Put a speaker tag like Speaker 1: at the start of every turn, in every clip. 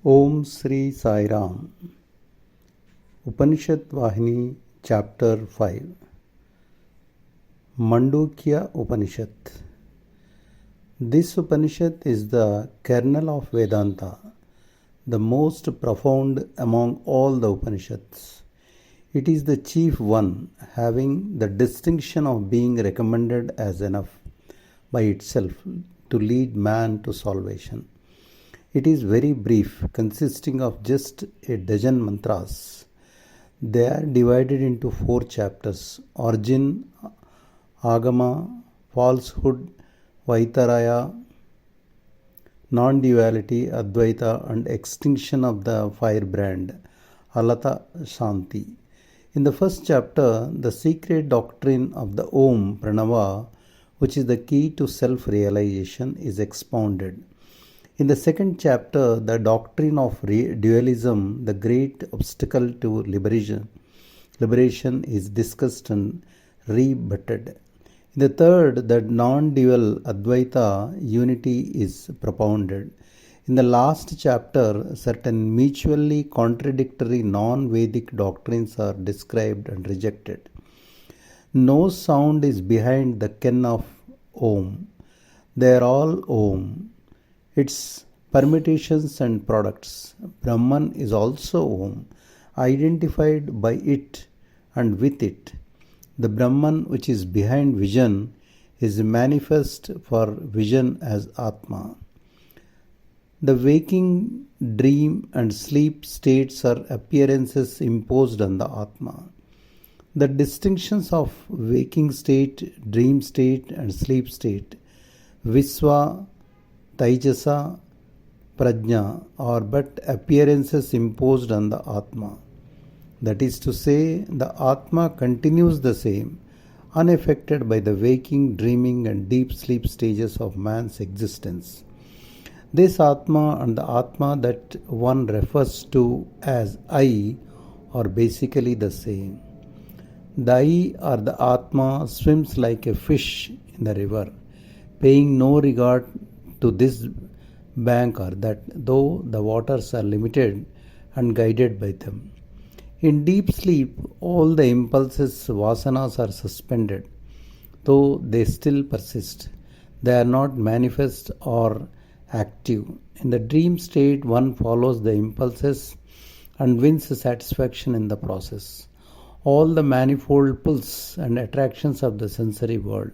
Speaker 1: Om Sri Sai Ram. Upanishad Vahini Chapter-5. Mandukya Upanishad. This Upanishad is the kernel of Vedanta, the most profound among all the Upanishads. It is the chief one, having the distinction of being recommended as enough by itself to lead man to salvation. It is very brief, consisting of just a dozen mantras. They are divided into 4 chapters: origin, agama, falsehood, Vaitaraya, non-duality, Advaita, and extinction of the firebrand, Alata Shanti. In the first chapter, the secret doctrine of the Om Pranava, which is the key to self-realization, is expounded. In the second chapter, the doctrine of dualism, the great obstacle to liberation, is discussed and rebutted. In the third, the non-dual Advaita unity is propounded. In the last chapter, certain mutually contradictory non-Vedic doctrines are described and rejected. No sound is behind the ken of Om. They are all Om. Its permutations and products. Brahman is also Om, identified by it and with it. The Brahman which is behind vision is manifest for vision as Atma. The waking, dream and sleep states are appearances imposed on the Atma. The distinctions of waking state, dream state and sleep state, Visva, Taijasa, Prajna, are but appearances imposed on the Atma. That is to say, the Atma continues the same, unaffected by the waking, dreaming and deep sleep stages of man's existence. This Atma and the Atma that one refers to as I are basically the same. The I or the Atma swims like a fish in the river, paying no regard to this bank or that, though the waters are limited and guided by them. In deep sleep, all the impulses, vasanas, are suspended, though they still persist. They are not manifest or active. In the dream state, one follows the impulses and wins satisfaction in the process. All the manifold pulls and attractions of the sensory world,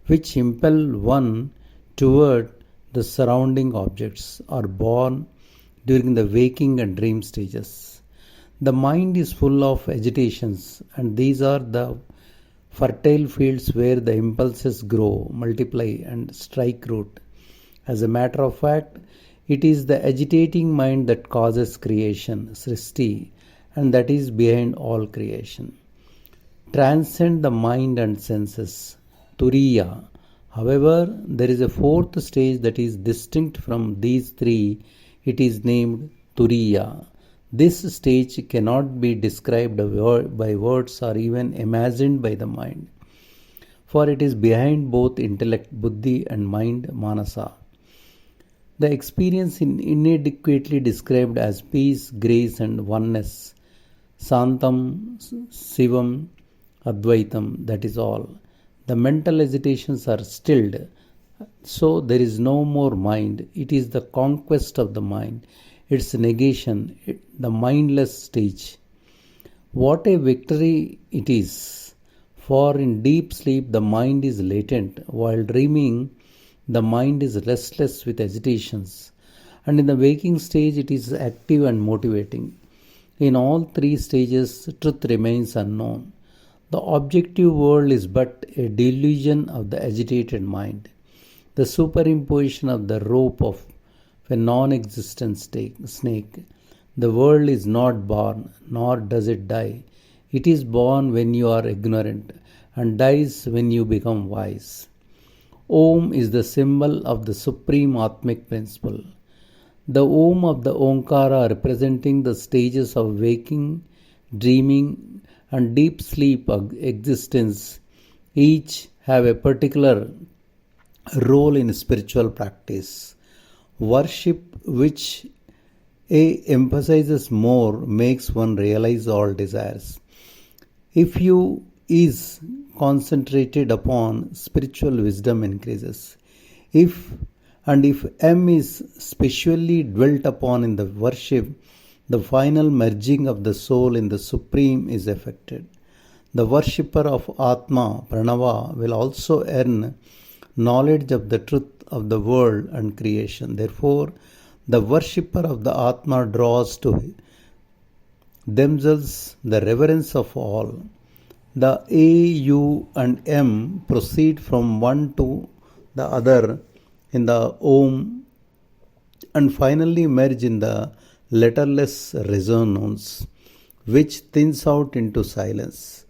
Speaker 1: which impel one toward the surrounding objects, are born during the waking and dream stages. The mind is full of agitations, and these are the fertile fields where the impulses grow, multiply and strike root. As a matter of fact, it is the agitating mind that causes creation, srishti, and that is behind all creation. Transcend the mind and senses, turiya. However, there is a fourth stage that is distinct from these three. It is named Turiya. This stage cannot be described by words or even imagined by the mind, for it is behind both intellect, buddhi, and mind, manasa. The experience is inadequately described as peace, grace, and oneness. Santam, Sivam, Advaitam, that is all. The mental agitations are stilled, so there is no more mind. It is the conquest of the mind, its negation, the mindless stage. What a victory it is! For in deep sleep the mind is latent, while dreaming the mind is restless with agitations, and in the waking stage it is active and motivating. In all three stages, truth remains unknown. The objective world is but a delusion of the agitated mind, the superimposition of the rope of a non-existent snake. The world is not born, nor does it die. It is born when you are ignorant, and dies when you become wise. Om is the symbol of the supreme Atmic principle. The Om of the Omkara, representing the stages of waking, dreaming, and deep sleep existence, each have a particular role in spiritual practice. Worship which A emphasizes more makes one realize all desires. If U is concentrated upon, spiritual wisdom increases. If if M is specially dwelt upon in the worship, the final merging of the soul in the Supreme is effected. The worshipper of Atma, Pranava, will also earn knowledge of the truth of the world and creation. Therefore, the worshipper of the Atma draws to themselves the reverence of all. The A, U, and M proceed from one to the other in the Om and finally merge in the letterless resonance, which thins out into silence.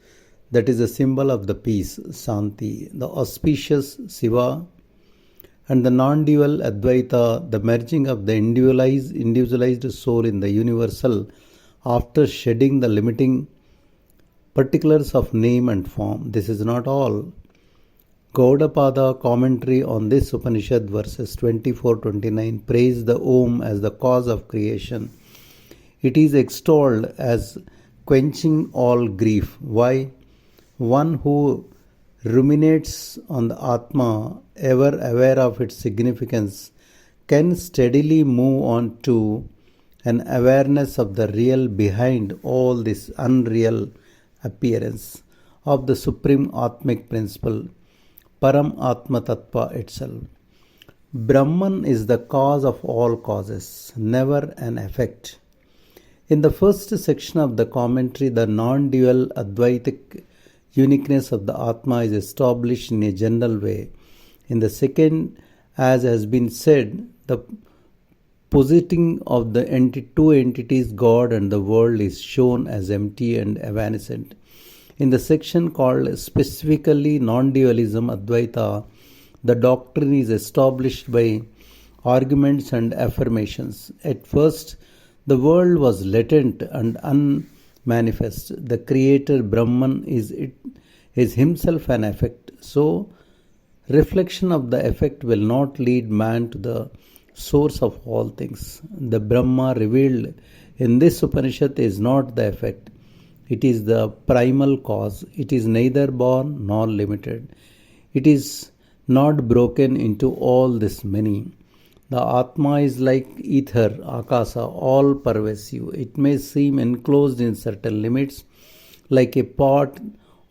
Speaker 1: That is a symbol of the peace, Shanti, the auspicious Shiva, and the non-dual Advaita, the merging of the individualized soul in the universal after shedding the limiting particulars of name and form. This is not all. Gaudapada commentary on this Upanishad verses 24-29 praise the Om as the cause of creation. It is extolled as quenching all grief. Why? One who ruminates on the Atma, ever aware of its significance, can steadily move on to an awareness of the real behind all this unreal appearance of the supreme Atmic principle, Param Atma Tattva itself. Brahman is the cause of all causes, never an effect. In the first section of the commentary, the non-dual Advaitic uniqueness of the Atma is established in a general way. In the second, as has been said, the positing of the two entities, God and the world, is shown as empty and evanescent. In the section called specifically non-dualism Advaita, the doctrine is established by arguments and affirmations. At first, the world was latent and unmanifest. The creator Brahman is himself an effect. So, reflection of the effect will not lead man to the source of all things. The Brahma revealed in this Upanishad is not the effect. It is the primal cause. It is neither born nor limited. It is not broken into all this many. The Atma is like ether, Akasa, all pervasive. It may seem enclosed in certain limits, like a pot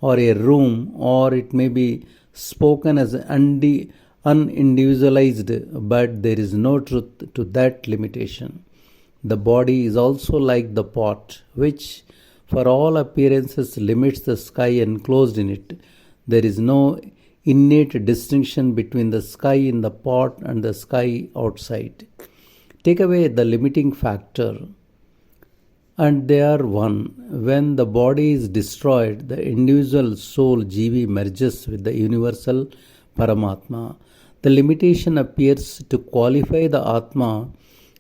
Speaker 1: or a room, or it may be spoken as unindividualized, but there is no truth to that limitation. The body is also like the pot, which for all appearances limits the sky enclosed in it. There is no innate distinction between the sky in the pot and the sky outside. Take away the limiting factor, and they are one. When the body is destroyed, the individual soul Jivi merges with the universal Paramatma. The limitation appears to qualify the Atma,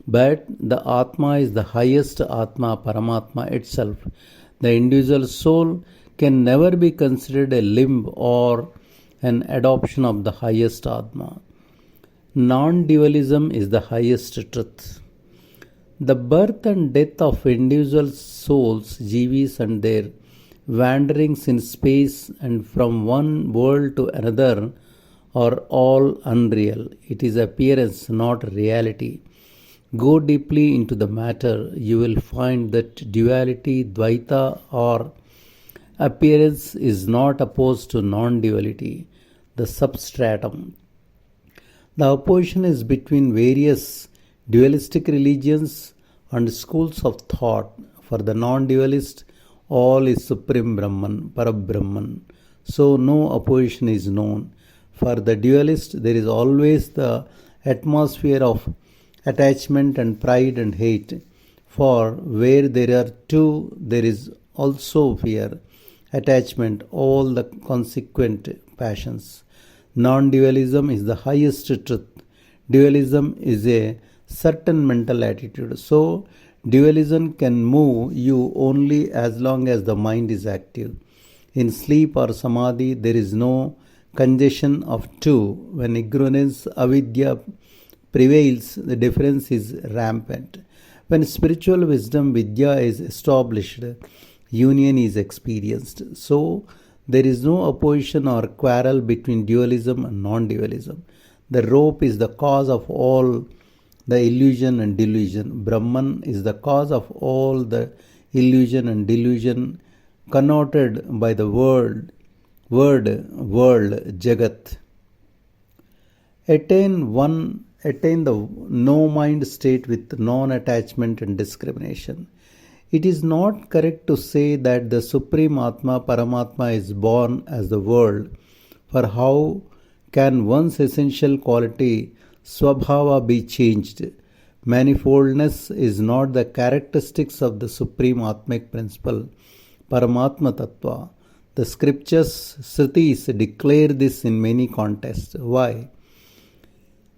Speaker 1: but the Atma is the highest Atma, Paramatma itself. The individual soul can never be considered a limb or an adoption of the highest Atma. Non-dualism is the highest truth. The birth and death of individual souls, Jivis, and their wanderings in space and from one world to another are all unreal. It is appearance, not reality. Go deeply into the matter, you will find that duality, Dvaita, or appearance is not opposed to non-duality, the substratum. The opposition is between various dualistic religions and schools of thought. For the non-dualist, all is Supreme Brahman, Parabrahman. So no opposition is known. For the dualist, there is always the atmosphere of attachment and pride and hate. For where there are two, there is also fear, attachment, all the consequent passions. Non-dualism is the highest truth. Dualism is a certain mental attitude. So, dualism can move you only as long as the mind is active. In sleep or samadhi, there is no congestion of two. When ignorance, avidya, prevails, the difference is rampant. When spiritual wisdom, Vidya, is established, union is experienced. So, there is no opposition or quarrel between dualism and non-dualism. The rope is the cause of all the illusion and delusion. Brahman is the cause of all the illusion and delusion connoted by the world, Jagat. Attain the no mind state with non-attachment and discrimination. It is not correct to say that the Supreme Atma Paramatma is born as the world, for how can one's essential quality Swabhava be changed? Manifoldness is not the characteristics of the Supreme Atmic Principle, Paramatma Tattva. The scriptures, Srutis, declare this in many contexts. Why?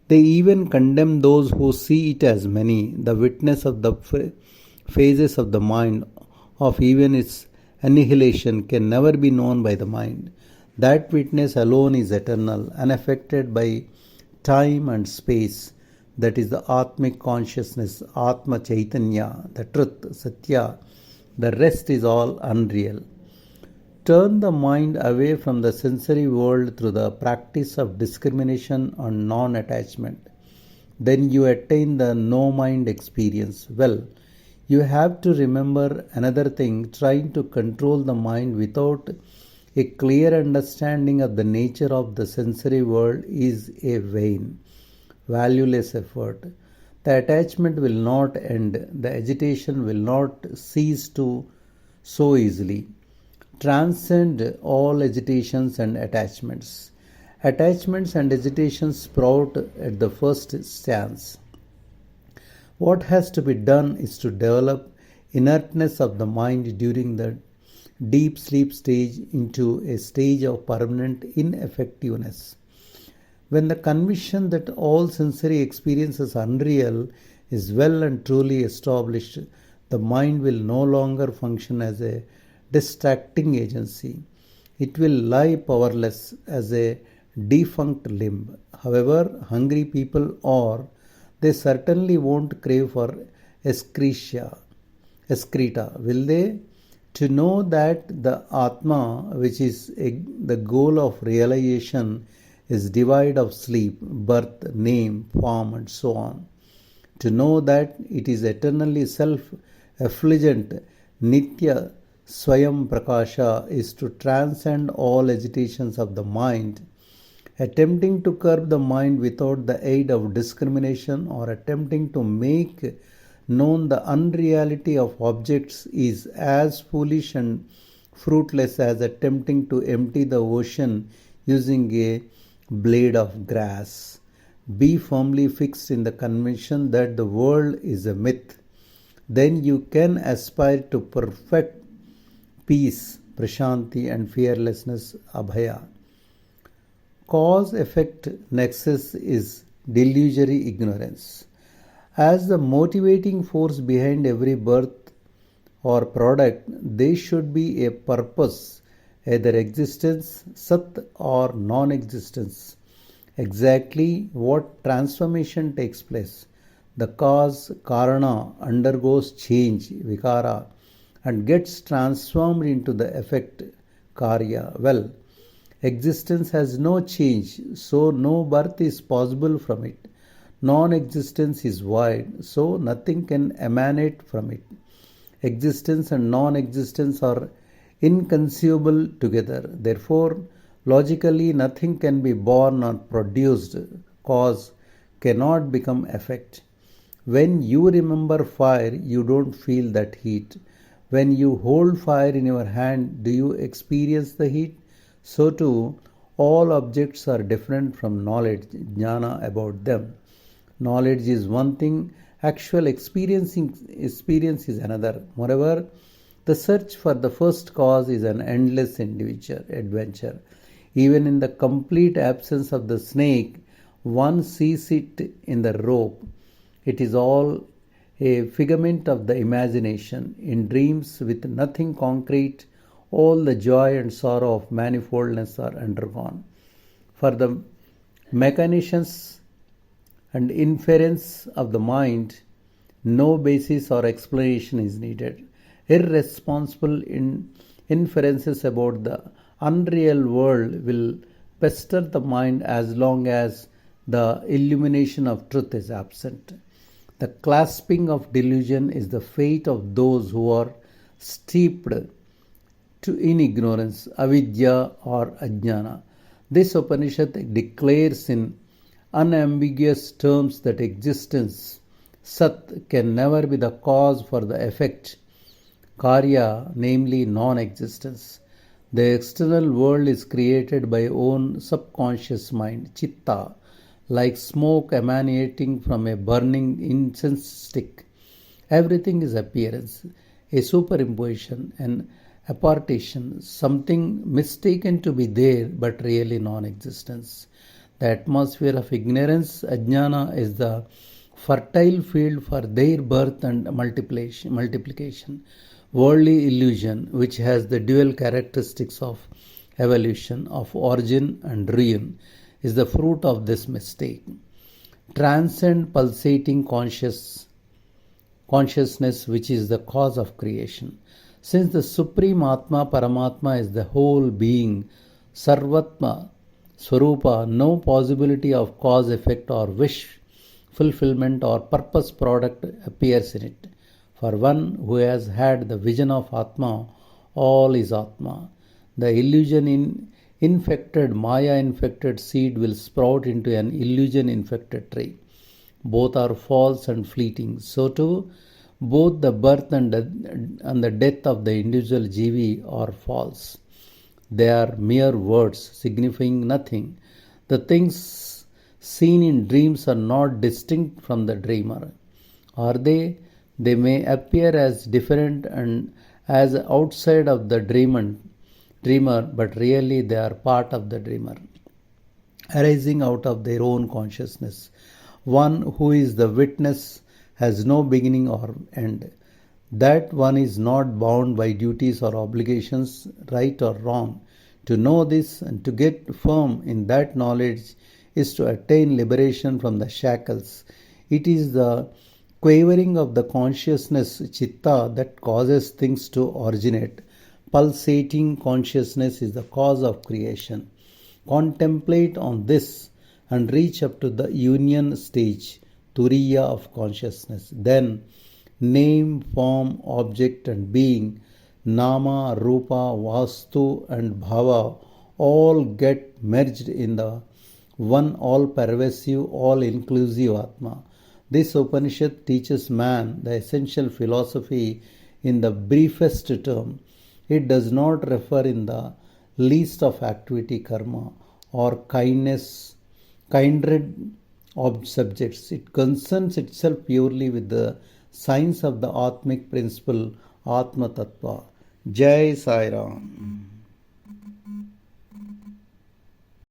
Speaker 1: They even condemn those who see it as many. The witness of the phases of the mind, of even its annihilation, can never be known by the mind. That witness alone is eternal, unaffected by time and space. That is the Atmic consciousness, Atma Chaitanya, the truth, Sathya. The rest is all unreal. Turn the mind away from the sensory world through the practice of discrimination and non-attachment. Then you attain the no-mind experience. Well, you have to remember another thing. Trying to control the mind without a clear understanding of the nature of the sensory world is a vain, valueless effort. The attachment will not end. The agitation will not cease to so easily. Transcend all agitations and attachments. Attachments and agitations sprout at the first stance. What has to be done is to develop inertness of the mind during the deep sleep stage into a stage of permanent ineffectiveness. When the conviction that all sensory experience is unreal is well and truly established, the mind will no longer function as a distracting agency. It will lie powerless as a defunct limb. However hungry people are, they certainly won't crave for excreta, will they? To know that the Atma, which is the goal of realization, is devoid of sleep, birth, name, form, and so on. To know that it is eternally self-effulgent, Nitya Swayam Prakasha, is to transcend all agitations of the mind. Attempting to curb the mind without the aid of discrimination or attempting to make known the unreality of objects is as foolish and fruitless as attempting to empty the ocean using a blade of grass. Be firmly fixed in the conviction that the world is a myth. Then you can aspire to perfect peace, prashanti, and fearlessness, abhaya. Cause-effect nexus is delusory ignorance. As the motivating force behind every birth or product, there should be a purpose, either existence, sat, or non-existence. Exactly what transformation takes place. The cause, karana, undergoes change, vikara, and gets transformed into the effect, karya. Well, existence has no change, so no birth is possible from it. Non-existence is void, so nothing can emanate from it. Existence and non-existence are inconceivable together. Therefore, logically, nothing can be born or produced. Cause cannot become effect. When you remember fire, you don't feel that heat. When you hold fire in your hand, do you experience the heat? So too, all objects are different from knowledge, jnana, about them. Knowledge is one thing, actual experience is another. Moreover, the search for the first cause is an endless adventure. Even in the complete absence of the snake, one sees it in the rope. It is all a figment of the imagination. In dreams with nothing concrete, all the joy and sorrow of manifoldness are undergone. For the machinations and inference of the mind, No basis or explanation is needed. Irresponsible inferences about the unreal world will pester the mind as long as the illumination of truth is absent. The clasping of delusion is the fate of those who are steeped in ignorance, avidya or ajnana. This Upanishad declares in unambiguous terms that existence, Sat, can never be the cause for the effect, Karya, namely non-existence. The external world is created by own subconscious mind, Chitta, like smoke emanating from a burning incense stick. Everything is appearance, a superimposition, an appartation, something mistaken to be there but really non-existence. The atmosphere of ignorance, ajnana, is the fertile field for their birth and multiplication. Worldly illusion, which has the dual characteristics of evolution, of origin and ruin, is the fruit of this mistake. Transcend pulsating consciousness, which is the cause of creation. Since the Supreme Atma Paramatma is the whole being, Sarvatma, Swarupa, no possibility of cause effect or wish fulfillment or purpose product appears in it. For one who has had the vision of Atma, all is Atma. The illusion infected, Maya infected seed will sprout into an illusion infected tree. Both are false and fleeting. So too, both the birth and the death of the individual jivi are false. They are mere words signifying nothing. The things seen in dreams are not distinct from the dreamer. Are they? They may appear as different and as outside of the dreamer, but really they are part of the dreamer, arising out of their own consciousness. One who is the witness has no beginning or end. That one is not bound by duties or obligations, right or wrong. To know this and to get firm in that knowledge is to attain liberation from the shackles. It is the quavering of the consciousness, chitta, that causes things to originate. Pulsating consciousness is the cause of creation. Contemplate on this and reach up to the union stage, turiya of consciousness. Then name, form, object and being, nama, rupa, vastu and bhava all get merged in the one all-pervasive, all-inclusive Atma. This Upanishad teaches man the essential philosophy in the briefest term. It does not refer in the least of activity, karma, or kindred subjects. It concerns itself purely with the science of the Atmic principle, Atma Tattva. Jai Sai Ram.